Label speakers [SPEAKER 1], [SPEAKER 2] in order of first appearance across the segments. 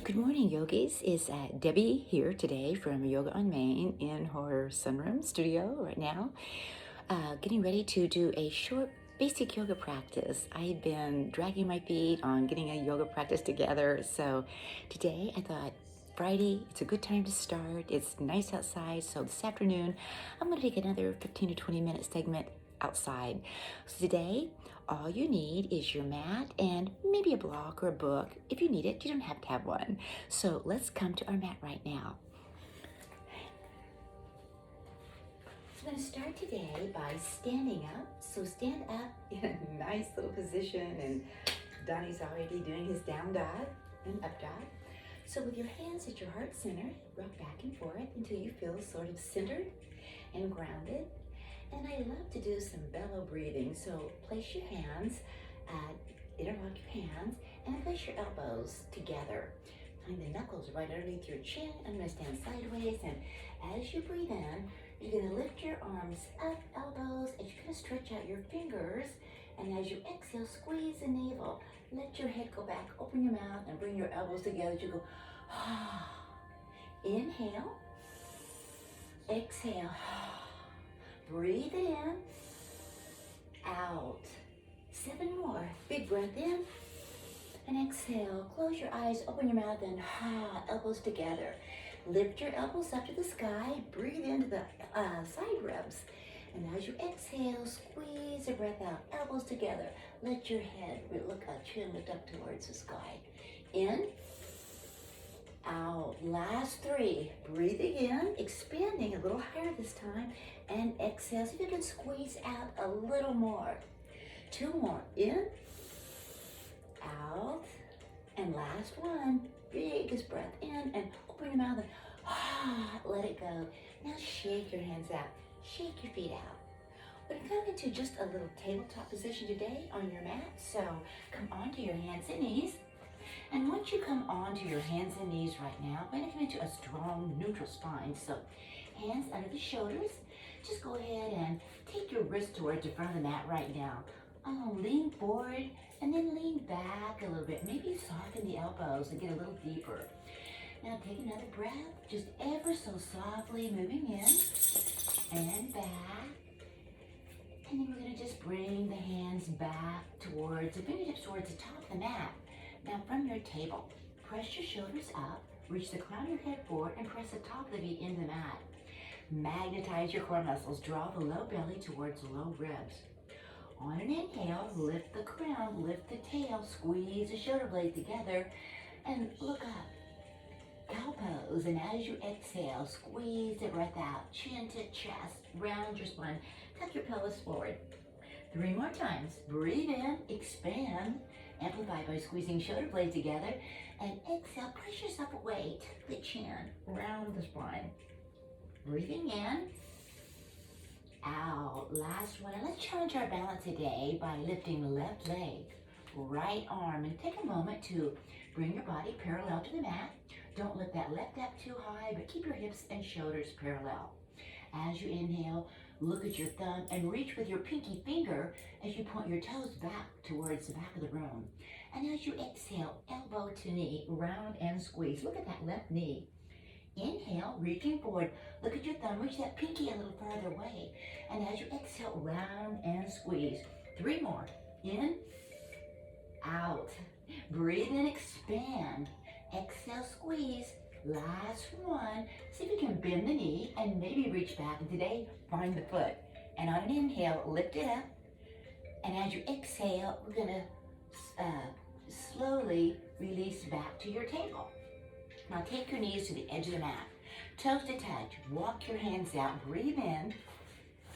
[SPEAKER 1] Good morning, yogis. It's Debbie here today from Yoga on Main in her sunroom studio right now, getting ready to do a short basic yoga practice. I've been dragging my feet on getting a yoga practice together, so today I thought Friday, it's a good time to start. It's nice outside, so this afternoon I'm going to take another 15 to 20 minute segment outside. So today, all you need is your mat and maybe a block or a book. If you need it, you don't have to have one. So let's come to our mat right now. So I'm going to start today by standing up. So stand up in a nice little position, and Donnie's already doing his down dog and up dog. So with your hands at your heart center, rock back and forth until you feel sort of centered and grounded. And I love to do some bellow breathing. So place your hands, interlock your hands, and place your elbows together. Find the knuckles right underneath your chin. I'm going to stand sideways, and as you breathe in, you're going to lift your arms up, elbows, and you're going to stretch out your fingers. And as you exhale, squeeze the navel. Let your head go back, open your mouth, and bring your elbows together. You go, inhale, exhale. Breathe in, out. 7 more. Big breath in and exhale. Close your eyes, open your mouth, and elbows together. Lift your elbows up to the sky. Breathe into the side ribs. And as you exhale, squeeze the breath out. Elbows together. Let your head chin lift up towards the sky. In, out. Last 3. Breathing in, expanding a little higher this time, and exhale. See if you can squeeze out a little more. 2 more. In, out, and last one. Biggest breath in, and open your mouth and let it go. Now shake your hands out. Shake your feet out. We're going to come into just a little tabletop position today on your mat. So come onto your hands and knees. And once you come onto your hands and knees right now, we're going to come into a strong neutral spine. So hands under the shoulders. Just go ahead and take your wrist towards the front of the mat right now. Lean forward and then lean back a little bit. Maybe soften the elbows and get a little deeper. Now take another breath, just ever so softly moving in and back. And then we're going to just bring the hands back towards the fingertips towards the top of the mat. Now from your table, press your shoulders up, reach the crown of your head forward, and press the top of the feet into the mat. Magnetize your core muscles, draw the low belly towards the low ribs. On an inhale, lift the crown, lift the tail, squeeze the shoulder blades together, and look up. Cow pose, and as you exhale, squeeze the breath out, chin to chest, round your spine, tuck your pelvis forward. 3 more times. Breathe in, expand, amplify by squeezing shoulder blades together, and exhale, press yourself away, tuck the chin, round the spine. Breathing in, out. Last one. And let's challenge our balance today by lifting the left leg, right arm, and take a moment to bring your body parallel to the mat. Don't lift that left up too high, but keep your hips and shoulders parallel. As you inhale, look at your thumb and reach with your pinky finger as you point your toes back towards the back of the room. And as you exhale, elbow to knee, round and squeeze. Look at that left knee. Inhale, reaching forward. Look at your thumb, reach that pinky a little farther away. And as you exhale, round and squeeze. 3 more. In, out. Breathe in, expand. Exhale, squeeze. Last one. See if you can bend the knee and maybe reach back. And today, find the foot. And on an inhale, lift it up. And as you exhale, we're going to slowly release back to your table. Now take your knees to the edge of the mat. Toes to touch. Walk your hands out. Breathe in.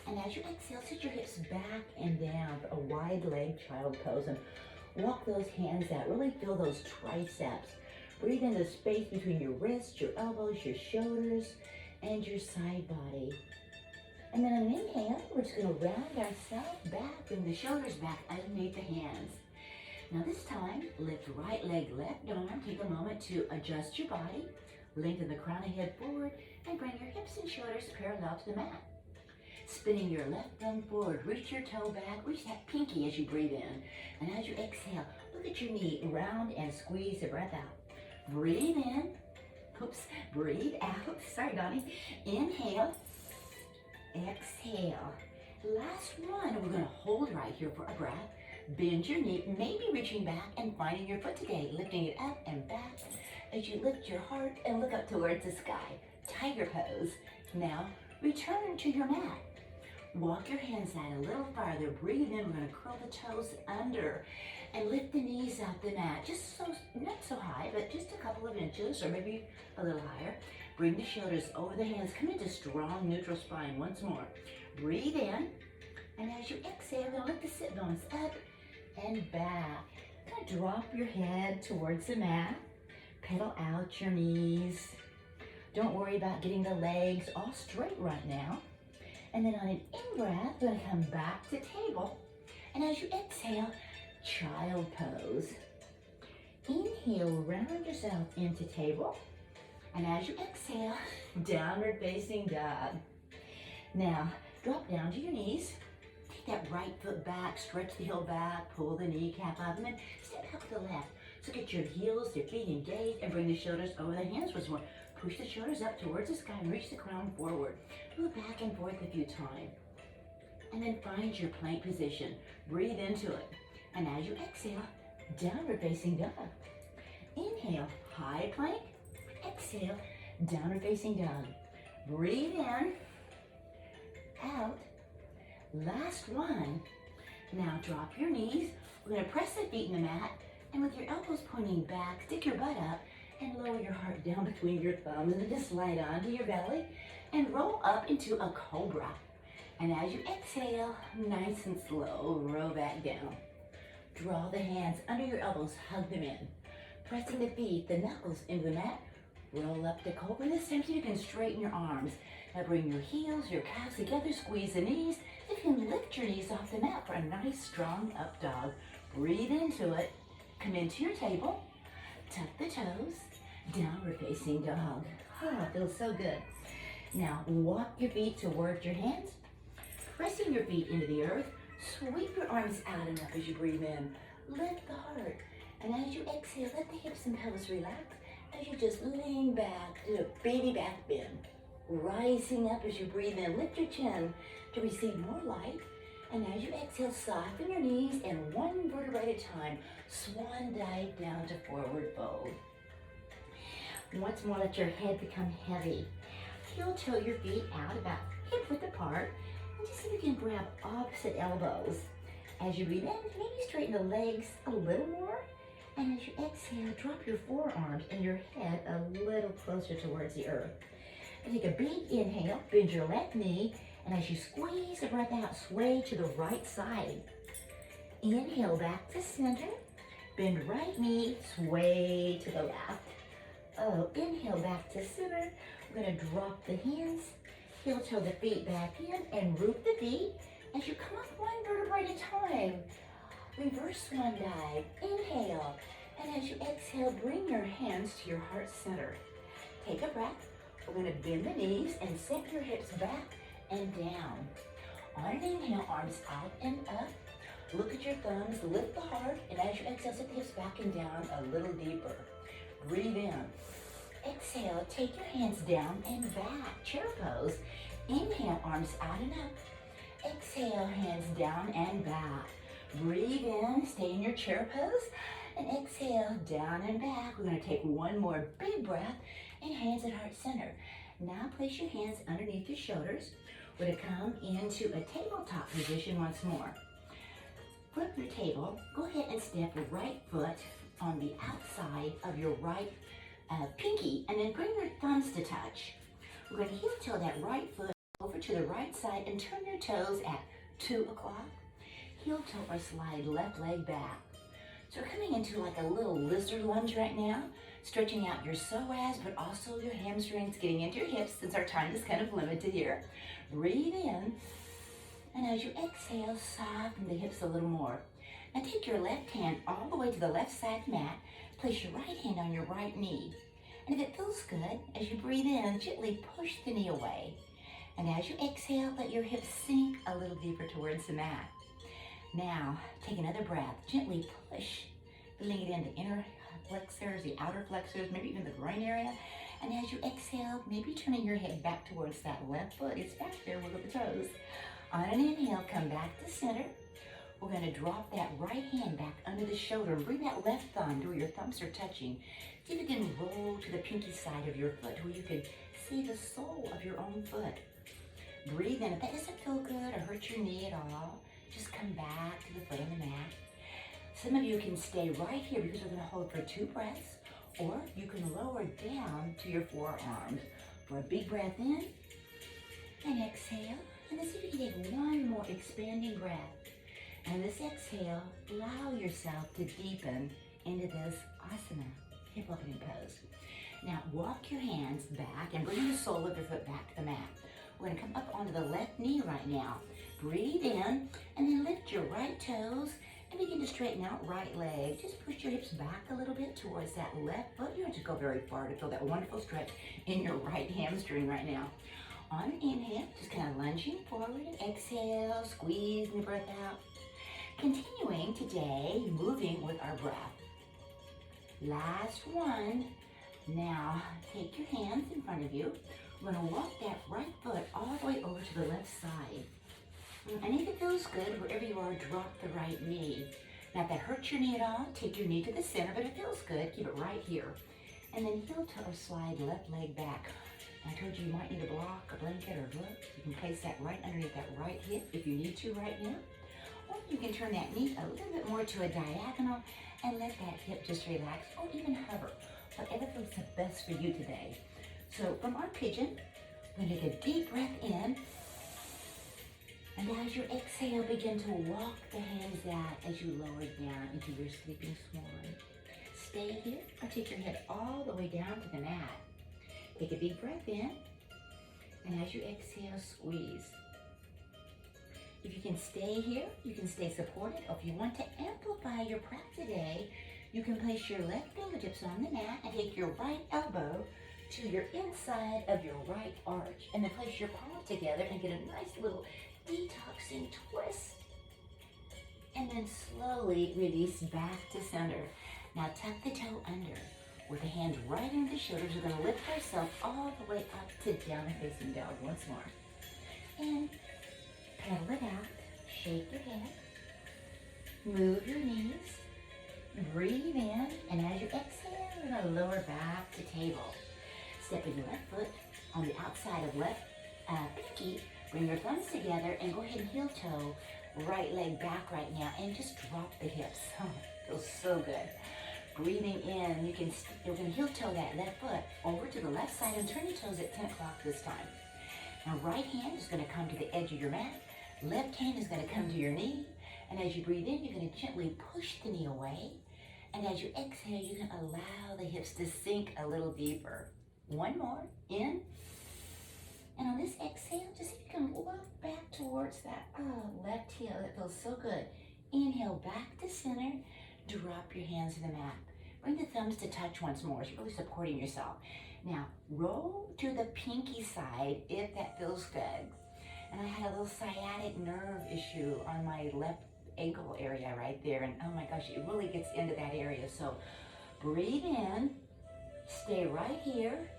[SPEAKER 1] And as you exhale, sit your hips back and down for a wide leg child pose. And walk those hands out. Really feel those triceps. Breathe in the space between your wrists, your elbows, your shoulders, and your side body. And then on an inhale, we're just going to round ourselves back, bring the shoulders back underneath the hands. Now this time, lift right leg, left arm. Take a moment to adjust your body. Lengthen the crown of head forward and bring your hips and shoulders parallel to the mat. Spinning your left thumb forward, reach your toe back, reach that pinky as you breathe in. And as you exhale, look at your knee, round and squeeze the breath out. Breathe in. Oops, breathe out. Sorry, Donnie. Inhale. Exhale. Last one, we're going to hold right here for a breath. Bend your knee, maybe reaching back and finding your foot today, lifting it up and back as you lift your heart and look up towards the sky. Tiger pose. Now, return to your mat. Walk your hands out a little farther. Breathe in. We're going to curl the toes under and lift the knees out the mat. Just so, not so high, but just a couple of inches or maybe a little higher. Bring the shoulders over the hands. Come into strong neutral spine once more. Breathe in. And as you exhale, we're going to lift the sit bones up and back. Kind of drop your head towards the mat. Pedal out your knees. Don't worry about getting the legs all straight right now. And then on an in-breath, we're going to come back to table. And as you exhale, child pose. Inhale, round yourself into table. And as you exhale, downward facing dog. Now, drop down to your knees. Take that right foot back, stretch the heel back, pull the kneecap up, and then step back with the left. So get your heels, your feet engaged, and bring the shoulders over the hands once more. Push the shoulders up towards the sky and reach the crown forward. Move back and forth a few times. And then find your plank position. Breathe into it. And as you exhale, downward facing dog. Inhale, high plank. Exhale, downward facing dog. Breathe in, out. Last one. Now drop your knees. We're going to press the feet in the mat. And with your elbows pointing back, stick your butt up and lower your heart down between your thumbs and then just slide onto your belly and roll up into a cobra. And as you exhale, nice and slow, roll back down. Draw the hands under your elbows, hug them in. Pressing the feet, the knuckles into the mat, roll up the cobra. This time so you can straighten your arms. Now bring your heels, your calves together, squeeze the knees. You can lift your knees off the mat for a nice strong up dog. Breathe into it. Come into your table. Tuck the toes, downward facing dog. Ah, feels so good. Now walk your feet towards your hands, pressing your feet into the earth. Sweep your arms out and up as you breathe in. Lift the heart. And as you exhale, let the hips and pelvis relax as you just lean back, do a baby back bend. Rising up as you breathe in, lift your chin to receive more light. And as you exhale, soften your knees and one vertebra at a time, swan dive down to forward fold. Once more, let your head become heavy. Heel toe your feet out about hip width apart. And just see if you can grab opposite elbows. As you breathe in, maybe straighten the legs a little more. And as you exhale, drop your forearms and your head a little closer towards the earth. And take a big inhale, bend your left knee. And as you squeeze the breath out, sway to the right side. Inhale back to center. Bend right knee, sway to the left. Oh, inhale back to center. We're going to drop the hands, heel toe the feet back in, and root the feet as you come up one vertebra at a time. Reverse swan dive. Inhale. And as you exhale, bring your hands to your heart center. Take a breath. We're going to bend the knees and set your hips back and down. On an inhale, arms out and up. Look at your thumbs, lift the heart, and as you exhale, set the hips back and down a little deeper. Breathe in. Exhale, take your hands down and back, chair pose. Inhale, arms out and up. Exhale, hands down and back. Breathe in, stay in your chair pose, and exhale, down and back. We're going to take one more big breath and hands at heart center. Now place your hands underneath your shoulders. We're going to come into a tabletop position once more. Flip your table. Go ahead and step your right foot on the outside of your right pinky, and then bring your thumbs to touch. We're going to heel toe that right foot over to the right side and turn your toes at 2 o'clock. Heel toe or slide left leg back. So we're coming into like a little lizard lunge right now, stretching out your psoas, but also your hamstrings, getting into your hips since our time is kind of limited here. Breathe in, and as you exhale, soften the hips a little more. Now take your left hand all the way to the left side mat. Place your right hand on your right knee. And if it feels good, as you breathe in, gently push the knee away. And as you exhale, let your hips sink a little deeper towards the mat. Now, take another breath. Gently push, feeling it in the inner flexors, the outer flexors, maybe even the groin area. And as you exhale, maybe turning your head back towards that left foot. It's back there, look at the toes. On an inhale, come back to center. We're gonna drop that right hand back under the shoulder and bring that left thumb to where your thumbs are touching. See if you can roll to the pinky side of your foot where you can see the sole of your own foot. Breathe in. If that doesn't feel good or hurt your knee at all, just come back to the foot on the mat. Some of you can stay right here because we're gonna hold for 2 breaths, or you can lower down to your forearms. For a big breath in and exhale. And then see if you can take one more expanding breath. And this exhale, allow yourself to deepen into this asana, hip opening pose. Now walk your hands back and bring the sole of your foot back to the mat. We're gonna come up onto the left knee right now. Breathe in and then lift your right toes and begin to straighten out right leg. Just push your hips back a little bit towards that left foot. You don't have to go very far to feel that wonderful stretch in your right hamstring right now. On inhale, just kind of lunging forward and exhale, squeeze the breath out. Continuing today, moving with our breath. Last one. Now, take your hands in front of you. We're gonna walk that right foot all the way over to the left side. And if it feels good, wherever you are, drop the right knee. Now, if that hurts your knee at all, take your knee to the center, but it feels good, keep it right here. And then heel toe slide left leg back. I told you you might need a block, a blanket, or a glove. You can place that right underneath that right hip if you need to right now. Or you can turn that knee a little bit more to a diagonal and let that hip just relax, or even hover. Whatever feels the best for you today. So from our pigeon, we're gonna take a deep breath in. And as you exhale, begin to walk the hands out as you lower down into your sleeping swan. Stay here or take your head all the way down to the mat. Take a deep breath in, and as you exhale, squeeze. If you can stay here, you can stay supported, or if you want to amplify your breath today, you can place your left fingertips on the mat and take your right elbow to your inside of your right arch, and then place your palms together and get a nice little detoxing twist. And then slowly release back to center. Now tuck the toe under. With the hands right under the shoulders, we're going to lift ourselves all the way up to down facing dog once more. And pedal it out. Shake your head. Move your knees. Breathe in. And as you exhale, we're going to lower back to table. Step in your left foot on the outside of left pinky. Bring your thumbs together and go ahead and heel toe. Right leg back right now. And just drop the hips. Oh, it feels so good. Breathing in, you can heel toe that left foot over to the left side and turn your toes at 10 o'clock this time. Now right hand is going to come to the edge of your mat. Left hand is going to come to your knee. And as you breathe in, you're going to gently push the knee away. And as you exhale, you can allow the hips to sink a little deeper. One more, in. And on this exhale, just see if you can walk back towards that left heel. That feels so good. Inhale back to center. Drop your hands to the mat. Bring the thumbs to touch once more. It's really supporting yourself. Now, roll to the pinky side if that feels good. And I had a little sciatic nerve issue on my left ankle area right there. And oh my gosh, it really gets into that area. So breathe in, stay right here,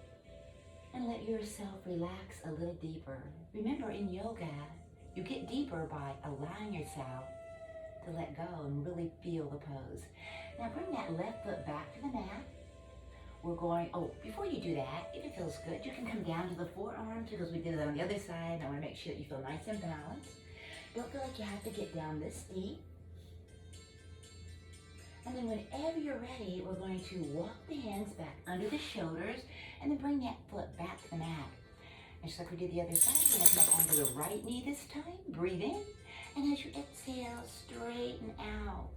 [SPEAKER 1] and let yourself relax a little deeper. Remember, in yoga, you get deeper by allowing yourself to let go and really feel the pose. Now bring that left foot back to the mat. We're going, before you do that, if it feels good, you can come down to the forearms because we did it on the other side. I want to make sure that you feel nice and balanced. Don't feel like you have to get down this deep. And then whenever you're ready, we're going to walk the hands back under the shoulders and then bring that foot back to the mat. And just like we did the other side, we're going to come up onto the right knee this time. Breathe in. And as you exhale, straighten out.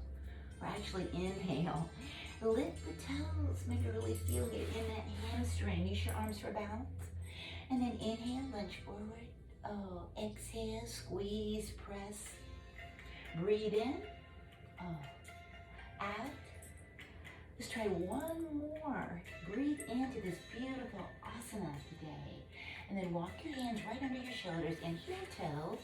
[SPEAKER 1] Or actually inhale. Lift the toes. Maybe really feel it in that hamstring. Use your arms for balance. And then inhale, lunge forward. Exhale, squeeze, press. Breathe in. Out. Let's try one more. Breathe into this beautiful asana today. And then walk your hands right under your shoulders and heel toe.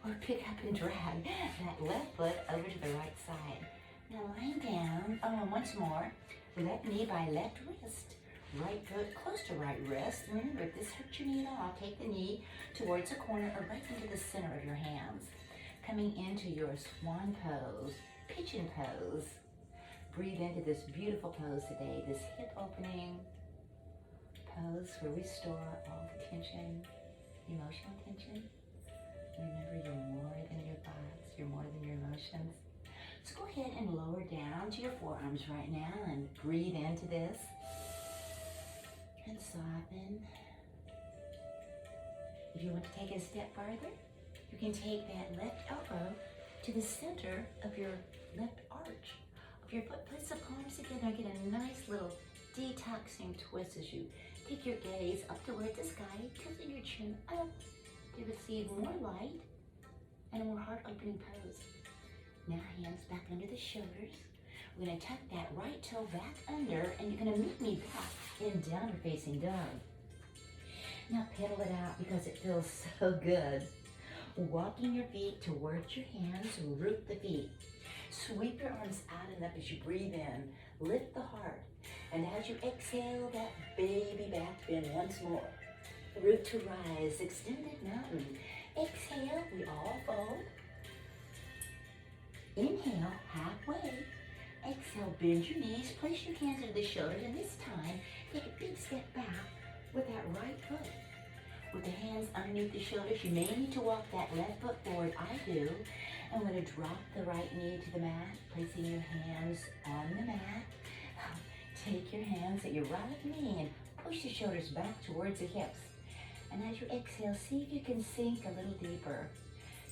[SPEAKER 1] Or pick up and drag that left foot over to the right side. Now lying down, once more, Left knee by left wrist. Right foot close to right wrist. Remember, if this hurts your knee at all, take the knee towards the corner or right into the center of your hands. Coming into your swan pose, pigeon pose. Breathe into this beautiful pose today, this hip opening pose where we store all the tension, emotional tension. Remember, you're more than your thoughts, you're more than your emotions. So go ahead and lower down to your forearms right now and breathe into this. And soften. If you want to take it a step farther, you can take that left elbow to the center of your left arch of your foot. Place the palms together and get a nice little detoxing twist as you take your gaze up toward the sky, tilting your chin up to receive more light and a more heart-opening pose. Now hands back under the shoulders. We're going to tuck that right toe back under, and you're going to meet me back in downward facing dog. Now pedal it out because it feels so good. Walking your feet towards your hands, root the feet. Sweep your arms out and up as you breathe in. Lift the heart. And as you exhale, that baby back bend once more. Root to rise, extended mountain. Exhale, we all fold. Inhale, halfway. Exhale, bend your knees, place your hands under the shoulders, and this time, take a big step back with that right foot. With the hands underneath the shoulders, you may need to walk that left foot forward. I do. I'm going to drop the right knee to the mat, placing your hands on the mat. Take your hands at your right knee and push the shoulders back towards the hips. And as you exhale, see if you can sink a little deeper.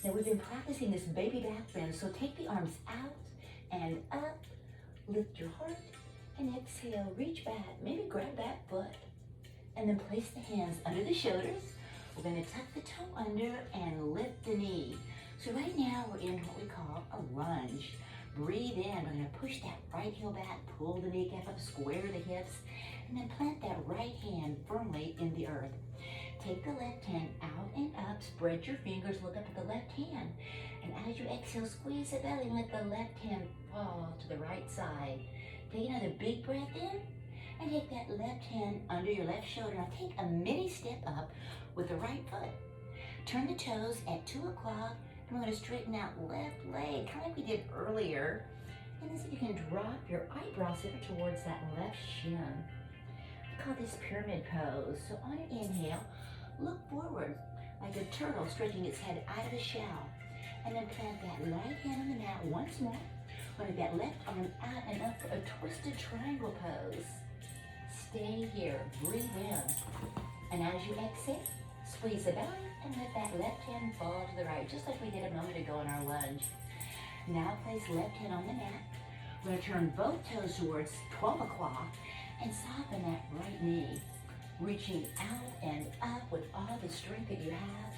[SPEAKER 1] Now we've been practicing this baby back bend, so take the arms out and up. Lift your heart and exhale, reach back, maybe grab that foot and then place the hands under the shoulders. We're going to tuck the toe under and lift the knee. So right now we're in what we call a lunge. Breathe in, we're going to push that right heel back, pull the kneecap up, square the hips, and then plant that right hand firmly in the earth. Take the left hand out and up, spread your fingers, look up at the left hand. And as you exhale, squeeze the belly, let the left hand fall to the right side. Take another big breath in, and take that left hand under your left shoulder. Now take a mini step up with the right foot. Turn the toes at 2 o'clock, and we're going to straighten out left leg, kind of like we did earlier. And then so you can drop your eyebrows towards that left shin. We call this pyramid pose. So on an inhale, look forward like a turtle stretching its head out of the shell. And then plant that right hand on the mat once more. Put that left arm out and up for a twisted triangle pose. Stay here, breathe in. And as you exhale, squeeze the belly and let that left hand fall to the right, just like we did a moment ago in our lunge. Now place left hand on the mat. We're going to turn both toes towards 12 o'clock and soften that right knee. Reaching out and up with all the strength that you have.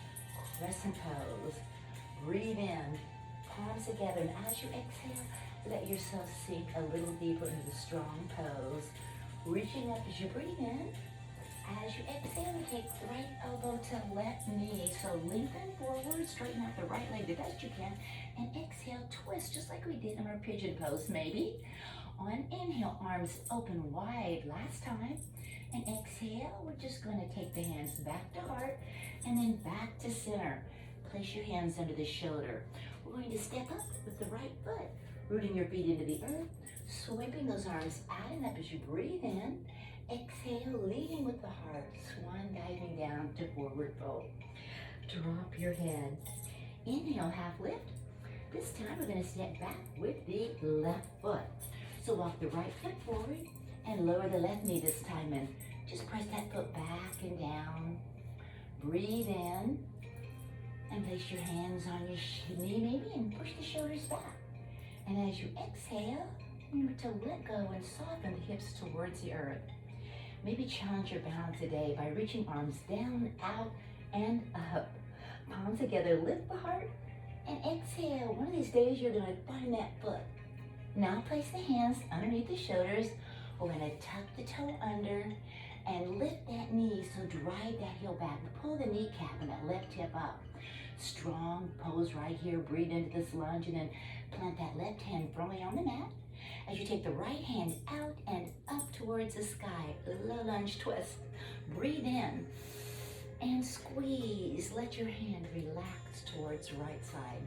[SPEAKER 1] Crescent pose. Breathe in, palms together, and as you exhale, let yourself sink a little deeper into the strong pose. Reaching up as you breathe in. As you exhale, take right elbow to left knee. So lengthen forward, straighten out the right leg the best you can, and exhale, twist, just like we did in our pigeon pose, maybe. On inhale, arms open wide last time. And exhale, we're just going to take the hands back to heart, and then back to center. Place your hands under the shoulder. We're going to step up with the right foot, rooting your feet into the earth, sweeping those arms out and up as you breathe in. Exhale, leading with the heart, swan diving down to forward fold. Drop your head. Inhale, half lift. This time we're going to step back with the left foot. So walk the right foot forward and lower the left knee this time and just press that foot back and down. Breathe in. And place your hands on your knee maybe and push the shoulders back. And as you exhale, remember to let go and soften the hips towards the earth. Maybe challenge your balance today by reaching arms down, out, and up. Palms together, lift the heart, and exhale. One of these days you're going to find that foot. Now place the hands underneath the shoulders. We're going to tuck the toe under and lift that knee, so drive that heel back. Pull the kneecap and that left hip up. Strong pose right here. Breathe into this lunge and then plant that left hand firmly on the mat. As you take the right hand out and up towards the sky, low lunge twist. Breathe in and squeeze. Let your hand relax towards right side.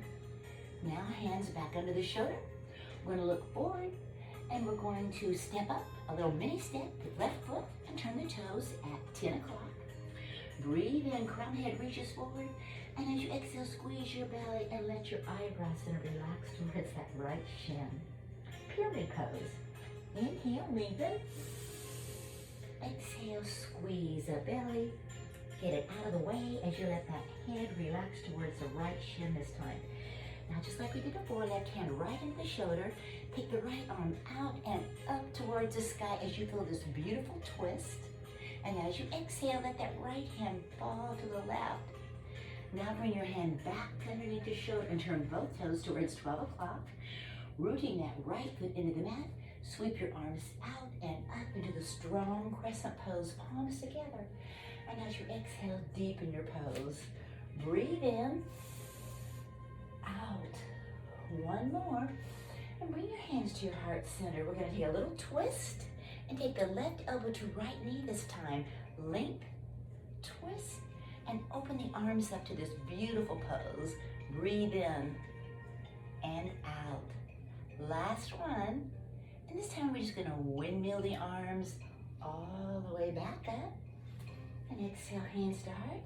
[SPEAKER 1] Now hands back under the shoulder. We're going to look forward and we're going to step up, a little mini step with left foot and turn the toes at 10 o'clock. Breathe in, crown head reaches forward, and as you exhale, squeeze your belly and let your eyebrows center relax towards that right shin. Pyramid pose. Inhale, lengthen. Exhale, squeeze the belly. Get it out of the way as you let that head relax towards the right shin this time. Now, just like we did before, left hand right into the shoulder. Take the right arm out and up towards the sky as you feel this beautiful twist. And as you exhale, let that right hand fall to the left. Now bring your hand back underneath the shoulder and turn both toes towards 12 o'clock. Rooting that right foot into the mat, sweep your arms out and up into the strong crescent pose, palms together. And as you exhale, deepen your pose. Breathe in, out. One more. And bring your hands to your heart center. We're going to take a little twist and take the left elbow to right knee this time. Length, twist, and open the arms up to this beautiful pose. Breathe in and out. Last one. And this time we're just going to windmill the arms all the way back up. And exhale, hands to heart.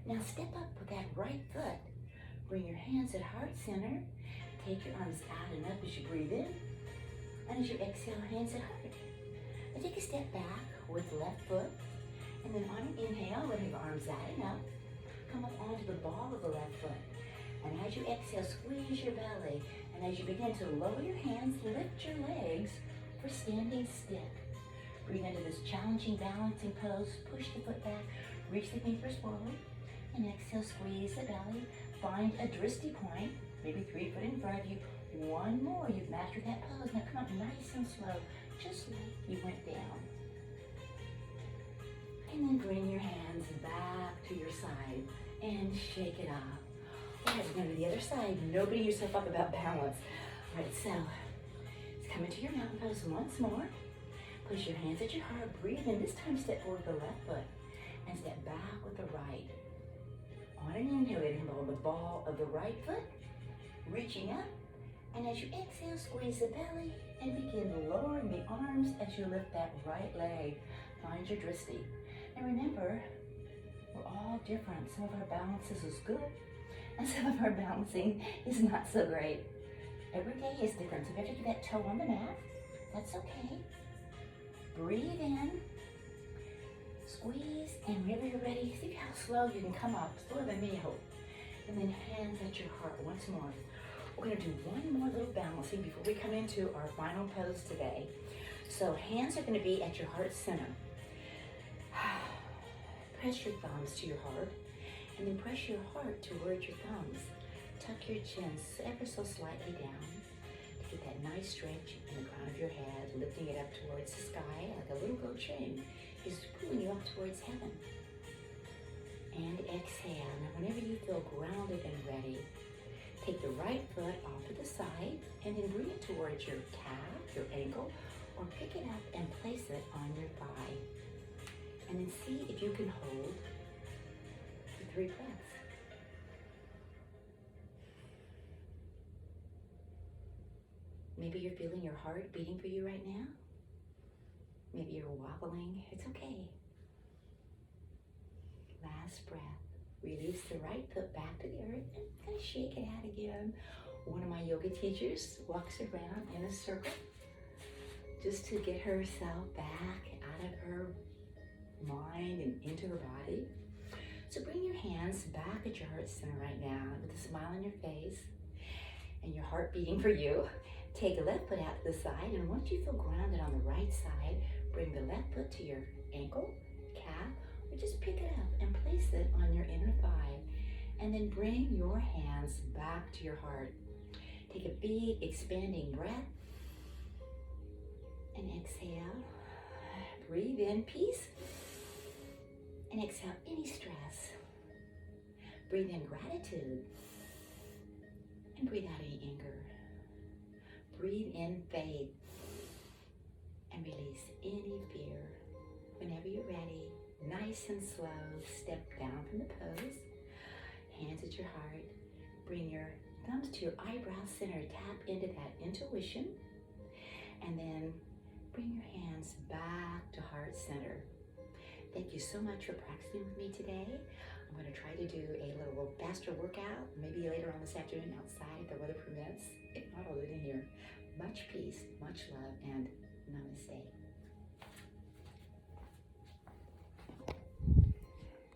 [SPEAKER 1] Now step up with that right foot. Bring your hands at heart center. Take your arms out and up as you breathe in. And as you exhale, hands at heart. And take a step back with left foot. And then on an inhale, let your arms out and up. Come up onto the ball of the left foot. And as you exhale, squeeze your belly. And as you begin to lower your hands, lift your legs for standing stiff. Breathe into this challenging balancing pose. Push the foot back. Reach the fingers forward. And exhale, squeeze the belly. Find a drishti point, maybe 3 foot in front of you. One more. You've mastered that pose. Now come up nice and slow, just like you went down. And then bring your hands back to your side and shake it off. All right, we're going to the other side. Nobody yourself up about balance. All right, so let's come into your mountain pose once more. Place your hands at your heart. Breathe in. This time step forward with the left foot and step back with the right. On an inhale, hold the ball of the right foot, reaching up. And as you exhale, squeeze the belly and begin lowering the arms as you lift that right leg. Find your drishti. And remember, we're all different. Some of our balances is good, and some of our balancing is not so great. Every day is different. So if you have to keep that toe on the mat, that's okay. Breathe in, squeeze, and whenever you're ready, see how slow you can come up, slower than me, I hope. And then hands at your heart once more. We're going to do one more little balancing before we come into our final pose today. So hands are going to be at your heart center. Press your thumbs to your heart, and then press your heart towards your thumbs. Tuck your chin ever so slightly down to get that nice stretch in the crown of your head, lifting it up towards the sky like a little gold chain is pulling you up towards heaven. And exhale. Now whenever you feel grounded and ready, take the right foot off to the side and then bring it towards your calf, your ankle, or pick it up and place it on your thigh. And then see if you can hold for 3 breaths. Maybe you're feeling your heart beating for you right now. Maybe you're wobbling. It's okay. Last breath. Release the right foot back to the earth and kind of shake it out again. One of my yoga teachers walks around in a circle just to get herself back out of her mind and into her body. So bring your hands back at your heart center right now with a smile on your face and your heart beating for you. Take the left foot out to the side, and once you feel grounded on the right side, bring the left foot to your ankle, calf, or just pick it up and place it on your inner thigh. And then bring your hands back to your heart. Take a big expanding breath and exhale. Breathe in peace and exhale any stress. Breathe in gratitude and breathe out any anger. Breathe in faith and release any fear. Whenever you're ready, nice and slow, step down from the pose, hands at your heart, bring your thumbs to your eyebrow center, tap into that intuition, and then bring your hands back to heart center. Thank you so much for practicing with me today. I'm going to try to do a little faster workout, maybe later on this afternoon outside if the weather permits. If not, I'll do it in here. Much peace, much love, and namaste.